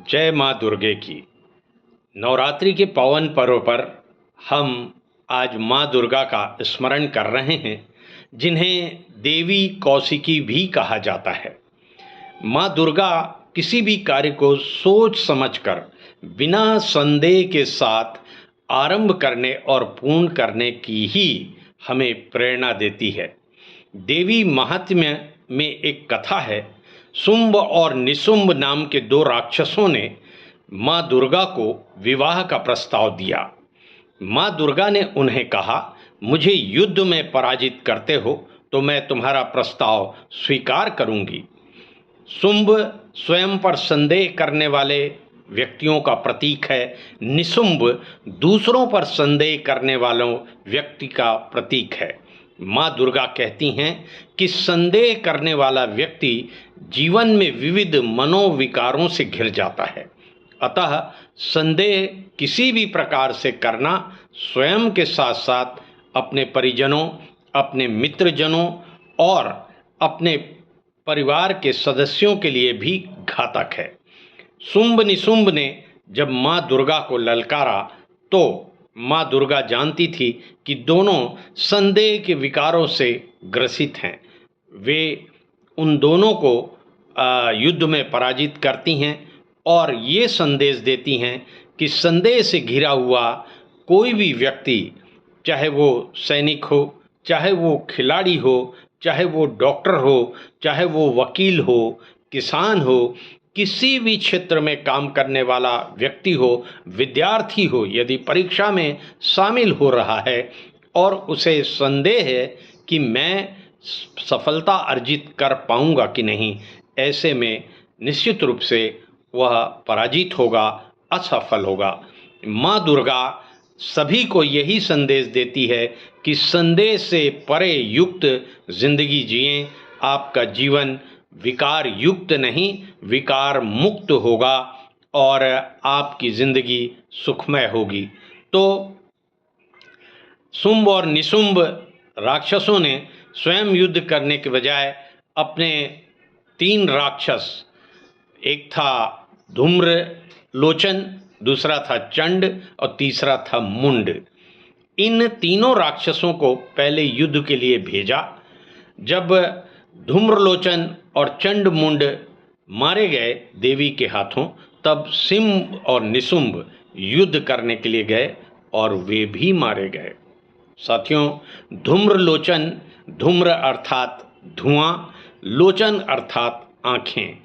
जय माँ दुर्गे की। नवरात्रि के पावन पर्व पर हम आज माँ दुर्गा का स्मरण कर रहे हैं, जिन्हें देवी कौशिकी भी कहा जाता है। माँ दुर्गा किसी भी कार्य को सोच समझकर बिना संदेह के साथ आरंभ करने और पूर्ण करने की ही हमें प्रेरणा देती है। देवी महात्म्य में एक कथा है। शुंभ और निशुंभ नाम के दो राक्षसों ने माँ दुर्गा को विवाह का प्रस्ताव दिया। माँ दुर्गा ने उन्हें कहा, मुझे युद्ध में पराजित करते हो तो मैं तुम्हारा प्रस्ताव स्वीकार करूंगी। शुंभ स्वयं पर संदेह करने वाले व्यक्तियों का प्रतीक है। निशुंभ दूसरों पर संदेह करने वालों व्यक्ति का प्रतीक है। माँ दुर्गा कहती हैं कि संदेह करने वाला व्यक्ति जीवन में विविध मनोविकारों से घिर जाता है। अतः संदेह किसी भी प्रकार से करना स्वयं के साथ साथ अपने परिजनों, अपने मित्रजनों और अपने परिवार के सदस्यों के लिए भी घातक है। शुंभ निशुंभ ने जब माँ दुर्गा को ललकारा तो माँ दुर्गा जानती थी कि दोनों संदेह के विकारों से ग्रसित हैं। वे उन दोनों को युद्ध में पराजित करती हैं और ये संदेश देती हैं कि संदेह से घिरा हुआ कोई भी व्यक्ति, चाहे वो सैनिक हो, चाहे वो खिलाड़ी हो, चाहे वो डॉक्टर हो, चाहे वो वकील हो, किसान हो, किसी भी क्षेत्र में काम करने वाला व्यक्ति हो, विद्यार्थी हो, यदि परीक्षा में शामिल हो रहा है और उसे संदेह है कि मैं सफलता अर्जित कर पाऊंगा कि नहीं, ऐसे में निश्चित रूप से वह पराजित होगा, असफल होगा। माँ दुर्गा सभी को यही संदेश देती है कि संदेह से परे युक्त जिंदगी जिएं। आपका जीवन विकार युक्त नहीं, विकार मुक्त होगा और आपकी जिंदगी सुखमय होगी। तो शुंभ और निशुंभ राक्षसों ने स्वयं युद्ध करने के बजाय अपने तीन राक्षस, एक था धूम्र लोचन, दूसरा था चंड और तीसरा था मुंड, इन तीनों राक्षसों को पहले युद्ध के लिए भेजा। जब धूम्रलोचन और चंड मुंड मारे गए देवी के हाथों, तब शुंभ और निशुंभ युद्ध करने के लिए गए और वे भी मारे गए। साथियों, धूम्रलोचन, धूम्र अर्थात धुआं, लोचन अर्थात आँखें।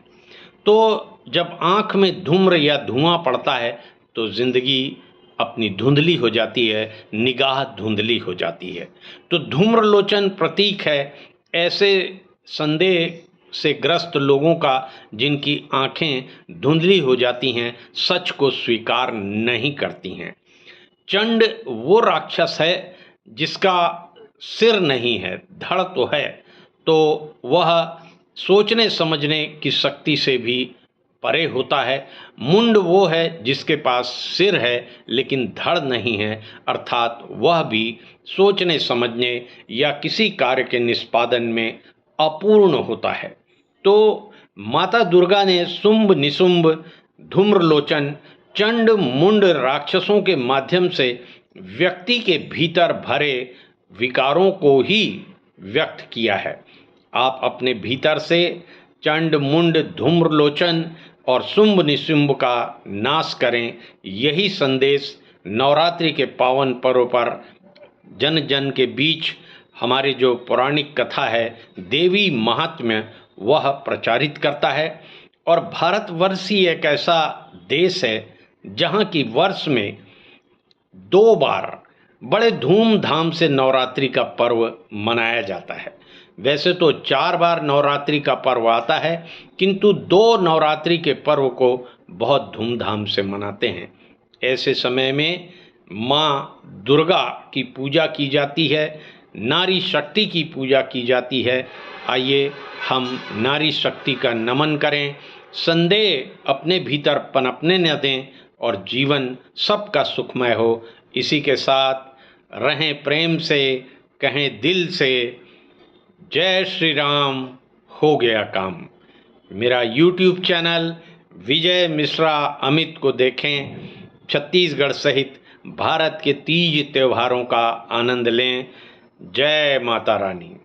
तो जब आँख में धूम्र या धुआं पड़ता है तो जिंदगी अपनी धुंधली हो जाती है, निगाह धुंधली हो जाती है। तो धूम्रलोचन प्रतीक है ऐसे संदेह से ग्रस्त लोगों का जिनकी आँखें धुंधली हो जाती हैं, सच को स्वीकार नहीं करती हैं। चंड वो राक्षस है जिसका सिर नहीं है, धड़ तो है, तो वह सोचने समझने की शक्ति से भी परे होता है। मुंड वो है जिसके पास सिर है लेकिन धड़ नहीं है, अर्थात वह भी सोचने समझने या किसी कार्य के निष्पादन में अपूर्ण होता है। तो माता दुर्गा ने शुंभ निशुंभ, धूम्रलोचन, चंड मुंड राक्षसों के माध्यम से व्यक्ति के भीतर भरे विकारों को ही व्यक्त किया है। आप अपने भीतर से चंड मुंड, धूम्रलोचन और शुंभ निशुंभ का नाश करें। यही संदेश नवरात्रि के पावन पर्व पर जन जन के बीच हमारे जो पौराणिक कथा है देवी महात्म्य, वह प्रचारित करता है। और भारतवर्ष ही एक ऐसा देश है जहाँ की वर्ष में 2 बार बड़े धूमधाम से नवरात्रि का पर्व मनाया जाता है। वैसे तो 4 बार नवरात्रि का पर्व आता है, किंतु 2 नवरात्रि के पर्व को बहुत धूमधाम से मनाते हैं। ऐसे समय में माँ दुर्गा की पूजा की जाती है, नारी शक्ति की पूजा की जाती है। आइए हम नारी शक्ति का नमन करें, संदेह अपने भीतर पनपने न दें और जीवन सबका सुखमय हो। इसी के साथ रहें प्रेम से, कहें दिल से, जय श्री राम, हो गया काम। मेरा YouTube चैनल विजय मिश्रा अमित को देखें, छत्तीसगढ़ सहित भारत के तीज त्योहारों का आनंद लें। जय माता रानी।